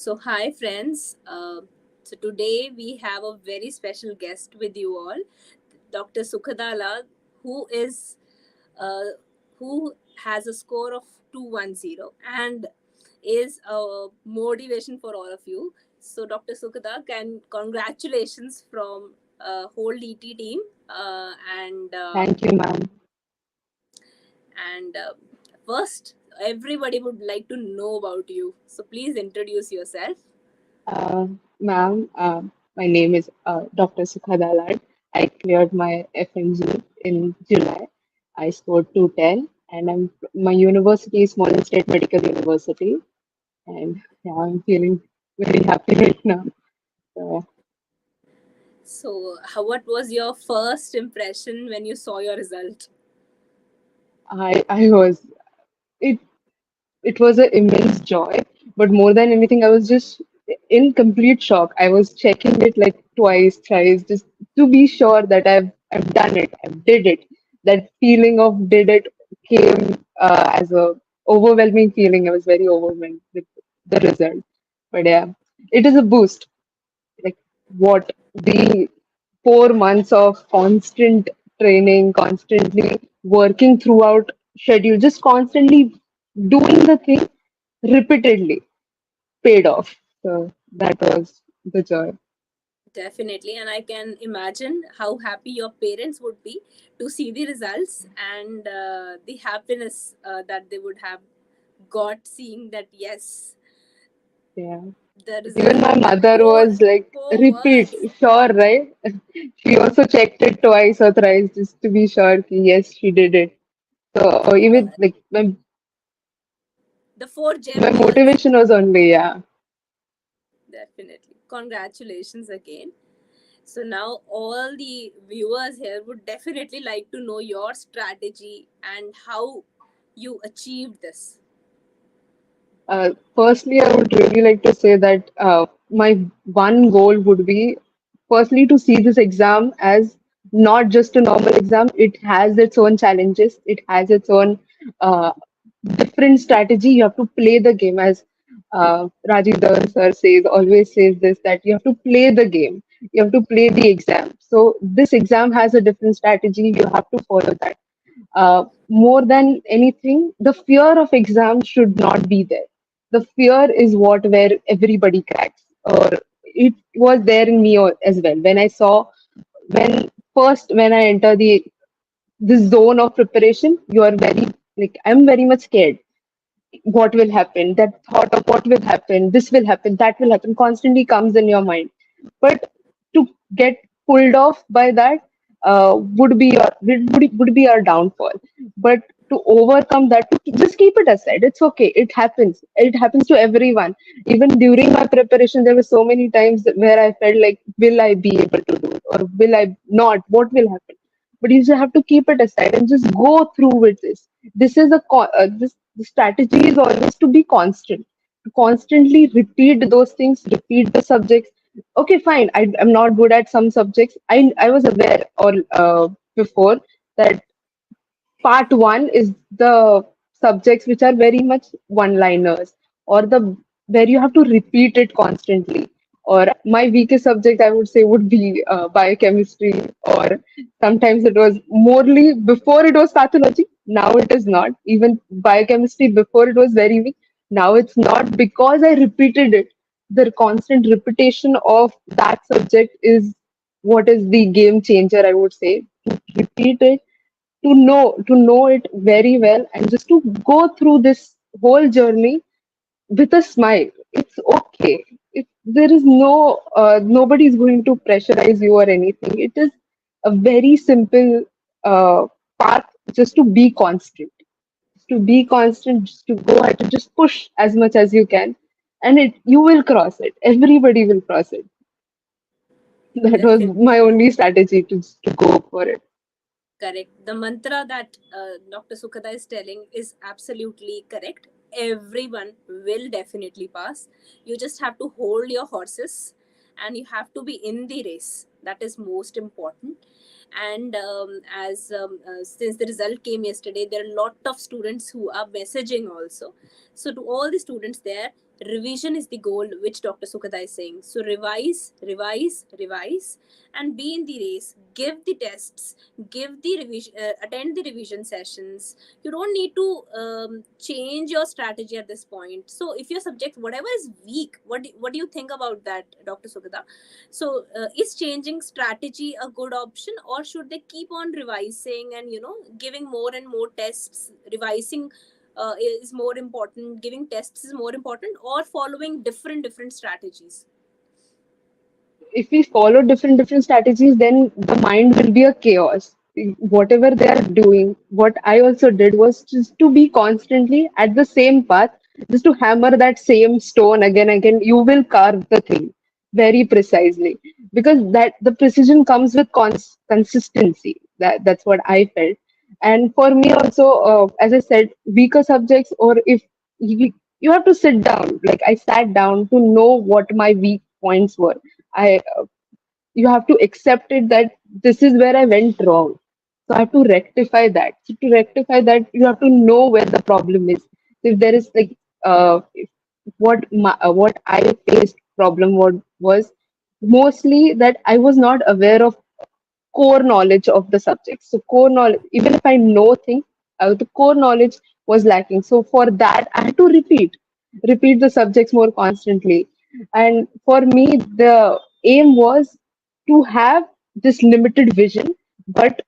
So, hi friends. So today we have a very special guest with you all, Dr. Sukhada, who is uh, who has a score of 210 and is a motivation for all of you. So, Dr. Sukhada, can congratulations from whole DT team and Thank you, ma'am. and first everybody would like to know about you. So please introduce yourself. Ma'am, my name is Dr. Sukhada. I cleared my FMGE in July. I scored 210, and my university is Smolensk State Medical University, and yeah, I'm feeling very happy right now. So So, what was your first impression when you saw your result? I was it it was an immense joy, but more than anything, I was just in complete shock. I was checking it like twice, thrice, just to be sure that I've done it, I've did it. That feeling of did it came as a overwhelming feeling. I was very overwhelmed with the result. But yeah, it is a boost. Like what the 4 months of constant training, constantly working throughout schedule, just constantly doing the thing repeatedly paid off. So that was the joy. Definitely, and I can imagine how happy your parents would be to see the results and the happiness that they would have got seeing that yes, Yeah. the Even result my mother four was like, four repeat, words. sure, right? She also checked it twice or thrice just to be sure. Ki, yes, she did it. So even like The four my gem words. motivation was only, yeah. Definitely, congratulations again. So now all the viewers here would definitely like to know your strategy and how you achieved this. Firstly, I would really like to say that my one goal would be firstly to see this exam as not just a normal exam. It has its own challenges. It has its own uh, different strategy. You have to play the game, as Rajiv Dhawan sir says, always says this, that you have to play the game. You have to play the exam. So this exam has a different strategy. You have to follow that. More than anything, the fear of exam should not be there. The fear is what where everybody cracks. Or it was there in me as well. When I saw when I enter this zone of preparation, you are very like I'm very much scared what will happen, that thought of what will happen, this will happen, that will happen constantly comes in your mind. But to get pulled off by that would be our downfall. But to overcome that, just keep it aside. It's okay. It happens. It happens to everyone. Even during my preparation, there were so many times where I felt like, will I be able to do it or will I not? What will happen? But you just have to keep it aside and just go through with this. This is this the strategy is always to be constant, to constantly repeat those things, repeat the subjects. Okay, fine. I'm not good at some subjects. I was aware or before that part one is the subjects which are very much one liners, or the where you have to repeat it constantly. Or my weakest subject, I would say, would be biochemistry. Or sometimes it was morely, before it was pathology, now it is not. Even biochemistry, before it was very weak, now it's not, because I repeated it. The constant repetition of that subject is what is the game changer, I would say. To repeat it, to know it very well, and just to go through this whole journey with a smile. It's okay. There is nobody is going to pressurize you or anything. It is a very simple path, just to be constant, just to go ahead, to just push as much as you can, and it you will cross it. Everybody will cross it. That was Definitely. my only strategy, to go for it. Correct. The mantra that Dr. Sukhada is telling is absolutely correct. Everyone will definitely pass. You just have to hold your horses and you have to be in the race. That is most important. And as since the result came yesterday, there are a lot of students who are messaging also. So to all the students there, revision is the goal, which Dr. Sukhada is saying. So revise, revise, revise, and be in the race. Give the tests, give the revision, attend the revision sessions. You don't need to change your strategy at this point. So if your subject, whatever is weak, what do you think about that, Dr. Sukhada? So is changing strategy a good option, or should they keep on revising and giving more and more tests, revising is more important, giving tests is more important, or following different strategies? If we follow different strategies, then the mind will be a chaos. Whatever they are doing, what I also did was just to be constantly at the same path, just to hammer that same stone again and again. You will carve the thing very precisely, because that the precision comes with consistency. That's what I felt. And for me also, as I said, weaker subjects, or if you have to sit down, like I sat down to know what my weak points were. I You have to accept it that this is where I went wrong. So I have to rectify that. So to rectify that, you have to know where the problem is. If there is like what I faced problem was mostly that I was not aware of core knowledge of the subject. So core knowledge, even if I know things, the core knowledge was lacking. So for that, I had to repeat the subjects more constantly. And for me, the aim was to have this limited vision, but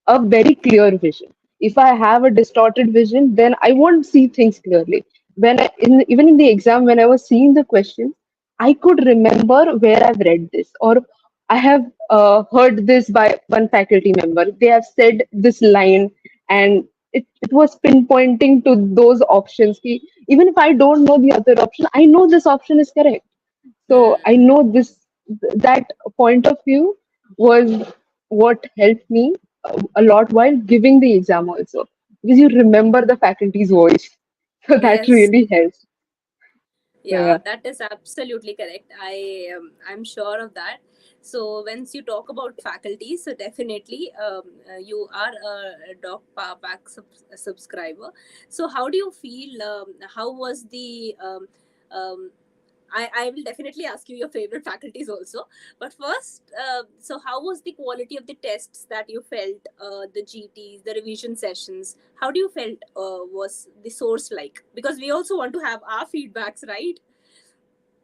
a very clear vision. If I have a distorted vision, then I won't see things clearly. Even in the exam, when I was seeing the questions, I could remember where I've read this, or I have heard this by one faculty member. They have said this line, and it was pinpointing to those options. Even if I don't know the other option, I know this option is correct. So I Hmm. know that point of view was what helped me a lot while giving the exam also, because you remember the faculty's voice. So that Yes. really helps. So Yeah, yeah. that is absolutely correct. I'm sure of that. So once you talk about faculty, so definitely you are a subscriber. So how do you feel? How was the um, I will definitely ask you your favorite faculties also. But first, so how was the quality of the tests that you felt, the GTs, the revision sessions? How do you felt was the source like? Because we also want to have our feedbacks, right?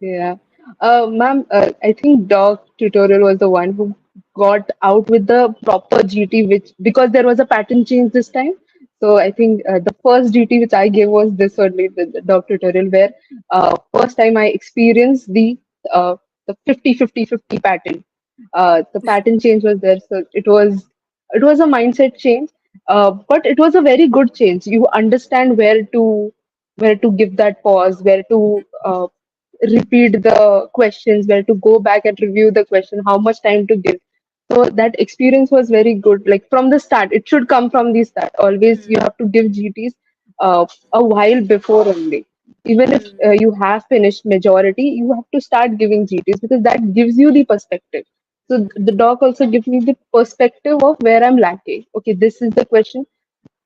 Yeah. Ma'am, I think Doc tutorial was the one who got out with the proper GT, which because there was a pattern change this time. So I think the first GT which I gave was this only, the Doc tutorial, where first time I experienced uh, the 50-50-50 pattern. The pattern change was there, so it was a mindset change, but it was a very good change. You understand where to give that pause, where to repeat the questions, where to go back and review the question, how much time to give. So that experience was very good. Like from the start, it should come from the start. Always you Hmm. have to give GTs a while before only. Even if Hmm. you have finished majority, you have to start giving GTs, because that gives you the perspective. So the doc also gives me the perspective of where I'm lacking. Okay, this is the question.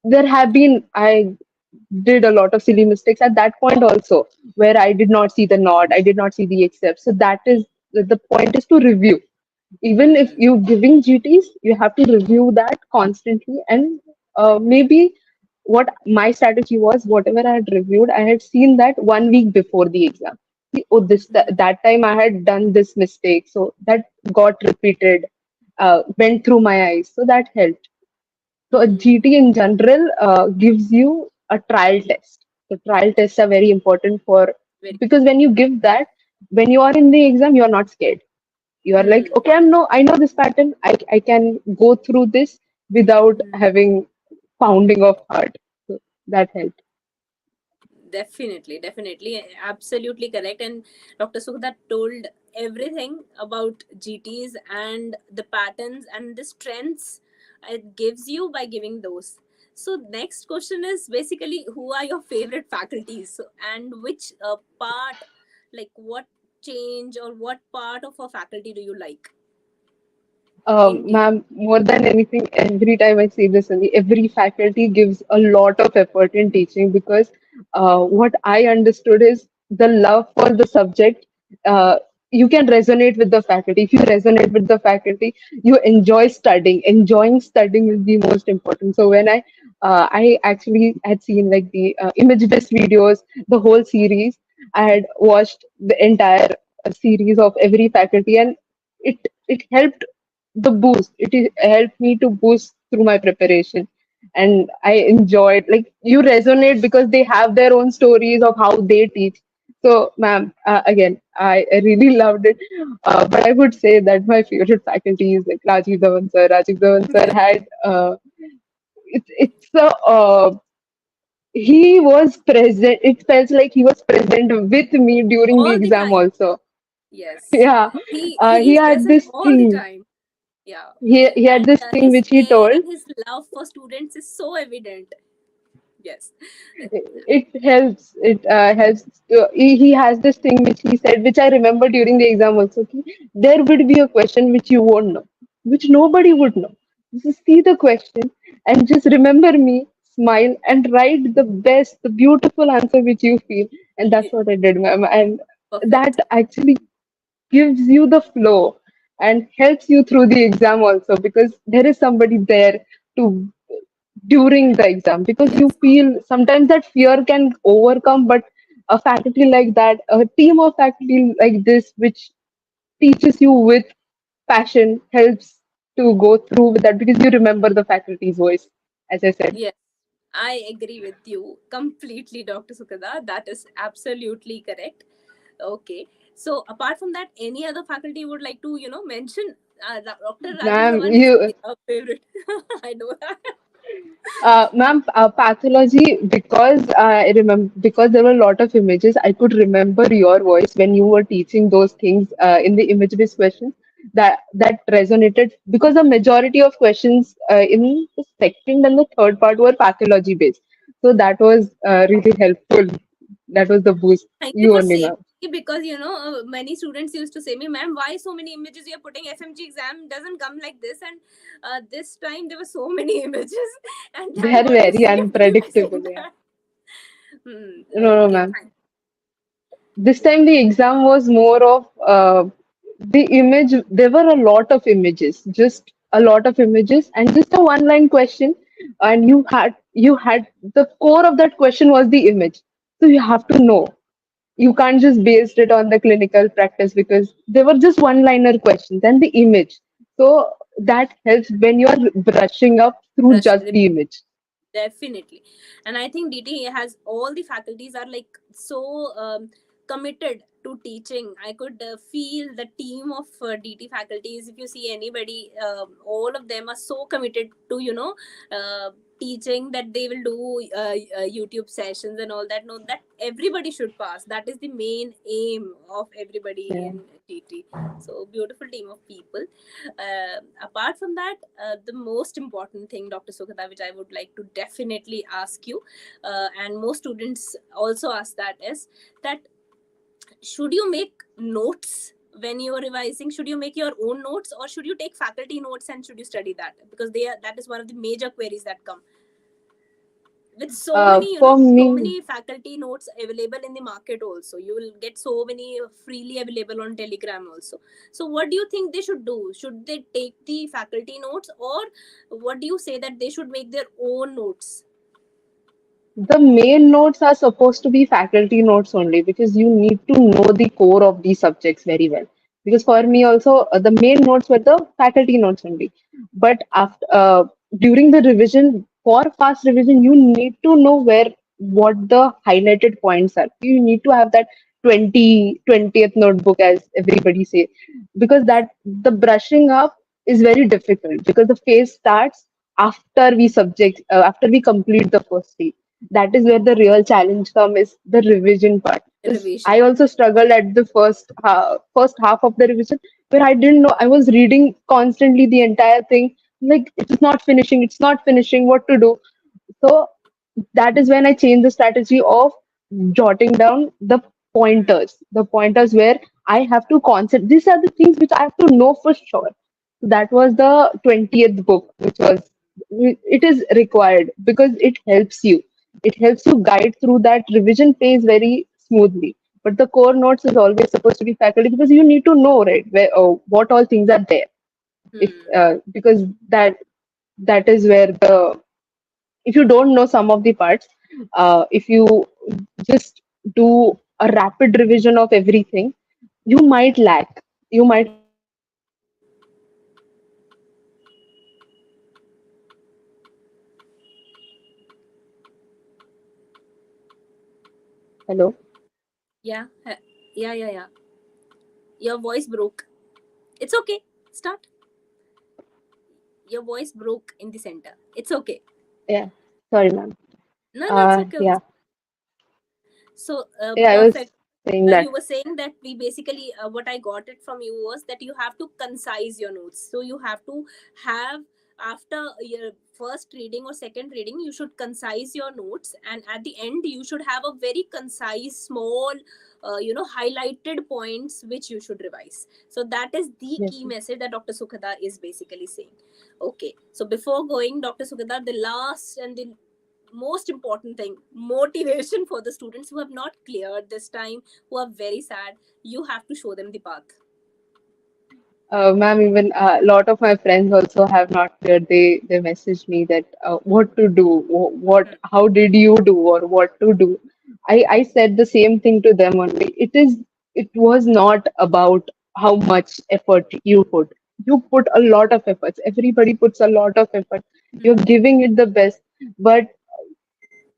There have been, I did a lot of silly mistakes at that point also, where I did not see the nod, I did not see the accept. So that is the point, is to review. Even if Hmm. you giving GTs, you have to review that constantly. And maybe what my strategy was, whatever I had reviewed, I had seen that 1 week before the exam. Oh, that time I had done this mistake, so that got repeated, went through my eyes, so that helped. So a Hmm. GT in general gives you a trial test. So trial tests are very important Very. because when you give that, when you are in the exam, you are not scared. You are like, Hmm. okay, I know this pattern. I can go through this without Hmm. having pounding of heart. So that helped. Definitely, definitely, absolutely correct. And Dr. Sukhda told everything about GTs and the patterns and the strengths it gives you by giving those. So next question is basically, who are your favorite faculties? So, and which part, like what change or what part of a faculty do you like in Ma'am, more than anything, every time I say this, only every faculty gives a lot of effort in teaching, because what I understood is the love for the subject, uh, you can resonate with the faculty. If you resonate with the faculty, you enjoy studying. Enjoying studying is the most important. So when I actually had seen like the image based videos, the whole series. I had watched the entire series of every faculty, and it helped the boost. Helped me to boost through my preparation, and I enjoyed, like, you resonate because they have their own stories of how they teach. So, ma'am, again, I really loved it. But I would say that my favorite faculty is like Rajiv Dhawan sir. Rajiv Dhawan sir had it's a he was present. It felt like he was present with me during the All the exam time. also. Yes, Yeah, he he is had present this all the thing. time. Yeah, He had and this thing his which he care told. and his love for students is so evident. Yes. It helps. It helps. He has this thing which he said, which I remember during the exam also. Ki, there would be a question which you won't know, which nobody would know. Just see the question and just remember me, smile, and write the best, the beautiful answer which you feel. And that's what I did, ma'am. And that Perfect. actually gives you the flow and helps you through the exam also, because there is somebody there to during the exam, because you Yes. feel sometimes that fear can overcome, but a faculty like that, a team of faculty like this which teaches you with passion, helps to go through with that, because you remember the faculty's voice, as I said. Yes. I agree with you completely, Dr. Sukada. That is absolutely correct. Okay. So apart from that, any other faculty you would like to, mention? Dr. Rajiv Ma'am, Dhawan is you a favorite. I know that. Ma'am, pathology, because I remember, because there were a lot of images, I could remember your voice when you were teaching those things in the image-based questions. That resonated because the majority of questions in the second and the third part were pathology-based. So that was really helpful. That was the boost. Thank you You for only, saying ma'am. it, because many students used to say me, ma'am, why so many images you're putting? FMG exam doesn't come like this, and this time there were so many images, and They thank are God you very saved me by unpredictable. saying Yeah. that. Hmm. No, no, Okay, ma'am. thank. This time the exam was more of the image. There were a lot of images, just a lot of images, and just a one line question. And you had the core of that question was the image. So you have to know. You can't just base it on the clinical practice, because they were just one liner questions and the image. So that helps when you're brushing up through Brush. just the image. Definitely. And I think DT has all the faculties are like so committed to teaching. I could feel the team of DT faculties. If you see anybody, all of them are so committed to, teaching, that they will do YouTube sessions and all that. No, that everybody should pass. That is the main aim of everybody Yeah. in DT. So, beautiful team of people. Apart from that, the most important thing, Dr. Sukhada, which I would like to definitely ask you, and most students also ask that, is that should you make notes when you are revising? Should you make your own notes, or should you take faculty notes and should you study that? Because that is one of the major queries that come with so many, For so me, many faculty notes available in the market. Also you will get so many freely available on Telegram also. So what do you think they should do? Should they take the faculty notes, or what do you say that they should make their own notes? the main notes are supposed to be faculty notes only, because you need to know the core of these subjects very well. Because for me also, the main notes were the faculty notes only. But after during the revision, for fast revision, you need to know what the highlighted points are. You need to have that 20th notebook, as everybody say, because that the brushing up is very difficult, because the phase starts after we complete the first day. That is where the real challenge comes, is the revision part. Because I Revision. also struggled at the first half of the revision, where I didn't know. I was reading constantly the entire thing, like it's not finishing, what to do. So that is when I changed the strategy of jotting down the pointers where I have to concept. These are the things which I have to know for sure. So that was the 20th book, which was, it is required because it helps you. It helps you guide through that revision phase very smoothly. but the core notes is always supposed to be faculty, because you need to know, right, where what all things are there. If Hmm. because that is where the, if you don't know some of the parts, if you just do a rapid revision of everything, you might lack. You might have a lot of gaps in your knowledge. Hello. Yeah. Yeah. Your voice broke. It's okay. Start. Your voice broke in the center. It's okay. Yeah. Sorry, ma'am. No, it's okay. Yeah. So, Yeah. I was perfect. saying that. You were saying that we basically, what I got it from you was that you have to concise your notes. So, you have to have, after your first reading or second reading, you should concise your notes. And at the end, you should have a very concise, small, highlighted points which you should revise. So, that is the Yes. key message that Dr. Sukhada is basically saying. Okay. So, before going, Dr. Sukhada, the last and the most important thing, motivation for the students who have not cleared this time, who are very sad. You have to show them the path. Ma'am, even a lot of my friends also have not cleared. They message me that what to do, what, how did you do, or what to do. I said the same thing to them only. It was not about how much effort you put. You put a lot of efforts. Everybody puts a lot of effort. You're Hmm. giving it the best. But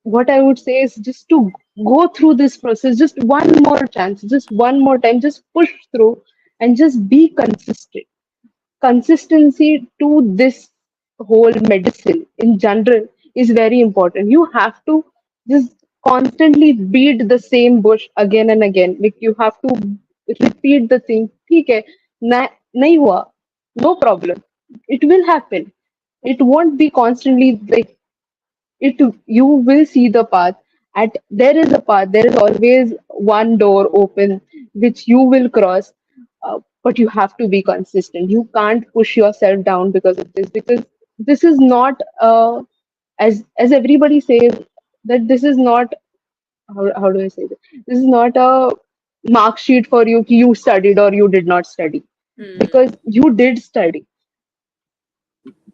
what I would say is just to go through this process, just one more chance, just one more time, just push through and just be consistent. Consistency to this whole medicine in general is very important. You have to just constantly beat the same bush again and again. Like you have to repeat the thing. ठीक है, नहीं हुआ, no problem. It will happen. It won't be constantly like it. You will see the path. At there is a path. There is always one door open which you will cross, but you have to be consistent. You can't push yourself down because of this, because this is not as everybody says that this is not, how do I say this is not a mark sheet for you कि you studied or you did not study, Hmm. because you did study.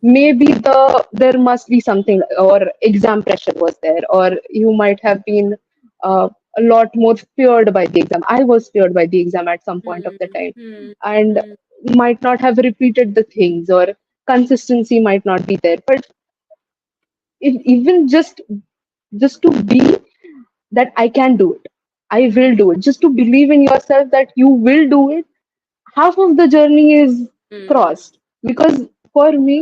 Maybe there must be something, or exam pressure was there, or you might have been a lot more feared by the exam. I was feared by the exam at some point of Hmm. the time, Hmm. and Hmm. might not have repeated the things, or consistency might not be there. But if, even just to be that I can do it, I will do it, just to believe in yourself that you will do it, half of the journey is Hmm. crossed. Because for me,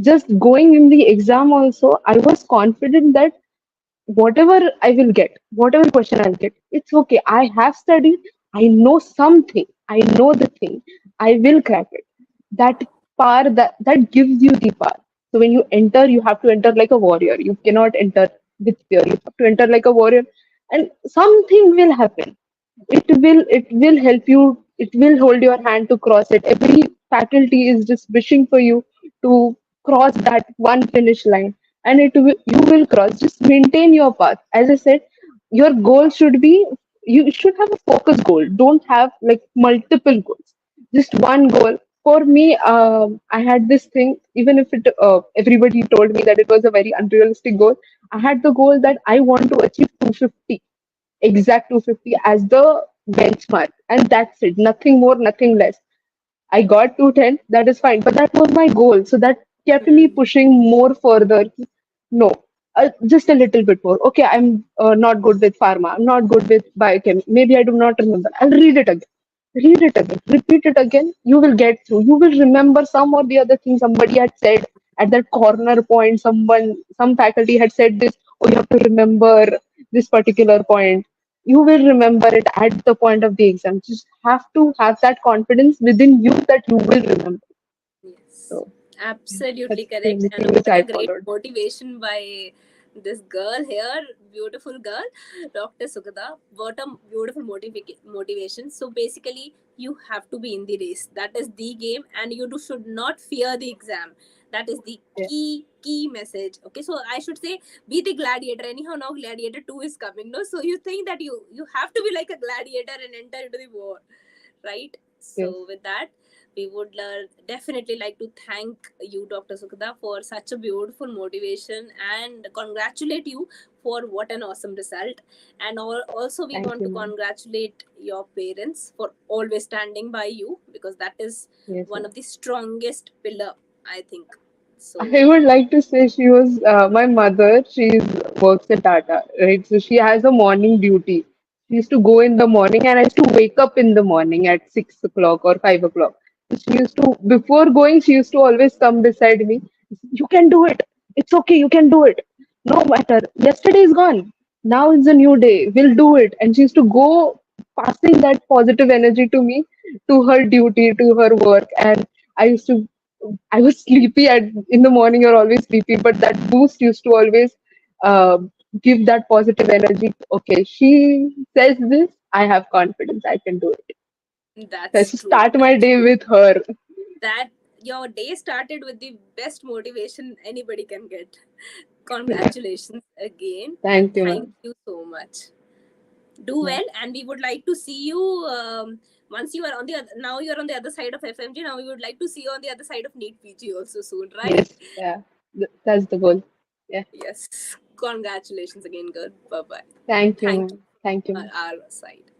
just going in the exam also, I was confident that whatever I will get, whatever question I'll get, it's okay. I have studied, I know something, I know the thing, I will crack it. That power, that gives you the power. So when you enter, you have to enter like a warrior. You cannot enter with fear. You have to enter like a warrior, and something will happen. It will help you. It will hold your hand to cross it. Every faculty is just wishing for you to cross that one finish line, and you will cross. Just maintain your path. As I said, your goal should be, you should have a focus goal. Don't have like multiple goals, just one goal. For me, I had this thing. Even if everybody told me that it was a very unrealistic goal, I had the goal that I want to achieve 250, exact 250 as the benchmark, and that's it. Nothing more, nothing less. I got 210, that is fine, but that was my goal. So that kept me Hmm. pushing more further. No, just a little bit more. Okay, I'm not good with pharma. I'm not good with biochem. Maybe I do not remember. I'll read it again. Read it again. Repeat it again. You will get through. You will remember some or the other thing somebody had said at that corner point. Some faculty had said this. Oh, you have to remember this particular point. You will remember it at the point of the exam. Just have to have that confidence within you that you will remember. Yes, So absolutely that's the correct. only And thing which what a I great followed. motivation by this girl here, beautiful girl, Dr. Sukada. What a beautiful motivation. So basically, you have to be in the race. That is the game, and you should not fear the exam. That is the Yeah. key message. Okay, so I should say, be the gladiator. Anyhow, now gladiator 2 is coming, no? So you think that you have to be like a gladiator and enter into the war, right? Yes. So with that, we would definitely like to thank you, Dr. Sukhada, for such a beautiful motivation, and congratulate you for what an awesome result. And also we Thank want you, to ma'am. congratulate your parents for always standing by you, because that is Yes, one ma'am. of the strongest pillar, I think. I So would like to say she was my mother. She works at Tata, right? So she has a morning duty. She used to go in the morning, and I used to wake up in the morning at 6 o'clock or 5 o'clock. She used to, before going, she used to always come beside me. You can do it. It's okay. You can do it. No matter. Yesterday is gone. Now it's a new day. We'll do it. And she used to go passing that positive energy to me, to her duty, to her work. And I used to I was sleepy in the morning. You're always sleepy, but that boost used to always uh, give that positive energy. Okay, she says this. I have confidence. I can do it. So I that's should true. start my That's day true. with her. That your day started with the best motivation anybody can get. Congratulations again, and Thank you, thank ma'am. you so much. Do Yeah. well, and we would like to see you, once you are on the other, now you're on the other side of FMG. Now we would like to see you on the other side of NEET PG also soon, right? Yes. Yeah. That's the goal. Yeah. Yes. Congratulations again, girl. Bye bye. Thank you, Thank you ma'am. Thank you, from ma'am. our side.